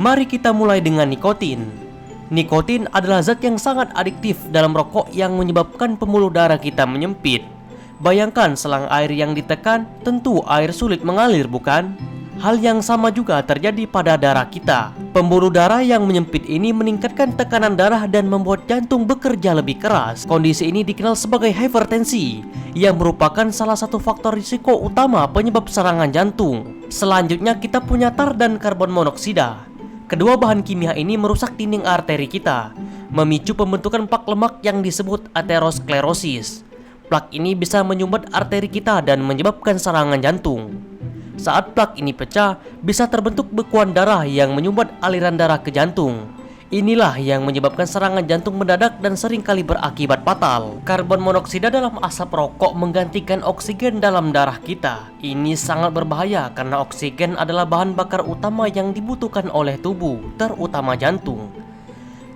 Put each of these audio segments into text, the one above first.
Mari kita mulai dengan nikotin. Nikotin adalah zat yang sangat adiktif dalam rokok yang menyebabkan pembuluh darah kita menyempit. Bayangkan selang air yang ditekan, tentu air sulit mengalir, bukan? Hal yang sama juga terjadi pada darah kita. Pembuluh darah yang menyempit ini meningkatkan tekanan darah dan membuat jantung bekerja lebih keras. Kondisi ini dikenal sebagai hipertensi, yang merupakan salah satu faktor risiko utama penyebab serangan jantung. Selanjutnya kita punya tar dan karbon monoksida. Kedua bahan kimia ini merusak dinding arteri kita, memicu pembentukan plak lemak yang disebut aterosklerosis. Plak ini bisa menyumbat arteri kita dan menyebabkan serangan jantung. Saat plak ini pecah, bisa terbentuk bekuan darah yang menyumbat aliran darah ke jantung. Inilah yang menyebabkan serangan jantung mendadak dan seringkali berakibat fatal. Karbon monoksida dalam asap rokok menggantikan oksigen dalam darah kita. Ini sangat berbahaya karena oksigen adalah bahan bakar utama yang dibutuhkan oleh tubuh, terutama jantung.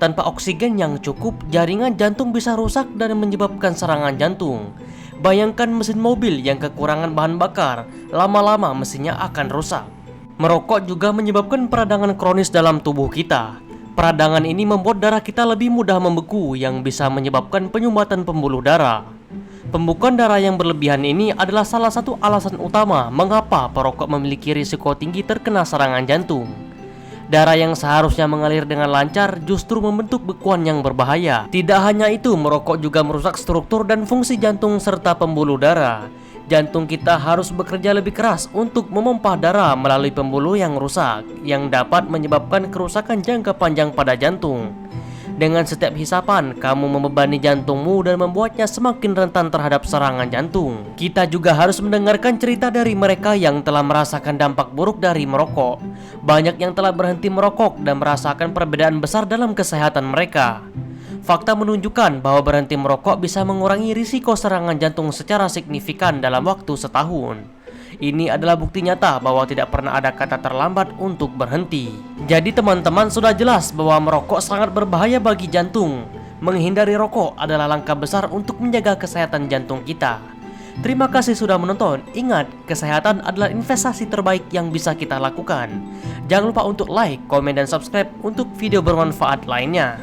Tanpa oksigen yang cukup, jaringan jantung bisa rusak dan menyebabkan serangan jantung. Bayangkan mesin mobil yang kekurangan bahan bakar, lama-lama mesinnya akan rusak. Merokok juga menyebabkan peradangan kronis dalam tubuh kita. Peradangan ini membuat darah kita lebih mudah membeku yang bisa menyebabkan penyumbatan pembuluh darah. Pembekuan darah yang berlebihan ini adalah salah satu alasan utama mengapa perokok memiliki risiko tinggi terkena serangan jantung. Darah yang seharusnya mengalir dengan lancar justru membentuk bekuan yang berbahaya. Tidak hanya itu, merokok juga merusak struktur dan fungsi jantung serta pembuluh darah. Jantung kita harus bekerja lebih keras untuk memompa darah melalui pembuluh yang rusak, yang dapat menyebabkan kerusakan jangka panjang pada jantung. Dengan setiap hisapan, kamu membebani jantungmu dan membuatnya semakin rentan terhadap serangan jantung. Kita juga harus mendengarkan cerita dari mereka yang telah merasakan dampak buruk dari merokok. Banyak yang telah berhenti merokok dan merasakan perbedaan besar dalam kesehatan mereka. Fakta menunjukkan bahwa berhenti merokok bisa mengurangi risiko serangan jantung secara signifikan dalam waktu setahun. Ini adalah bukti nyata bahwa tidak pernah ada kata terlambat untuk berhenti. Jadi teman-teman, sudah jelas bahwa merokok sangat berbahaya bagi jantung. Menghindari rokok adalah langkah besar untuk menjaga kesehatan jantung kita. Terima kasih sudah menonton. Ingat, kesehatan adalah investasi terbaik yang bisa kita lakukan. Jangan lupa untuk like, komen, dan subscribe untuk video bermanfaat lainnya.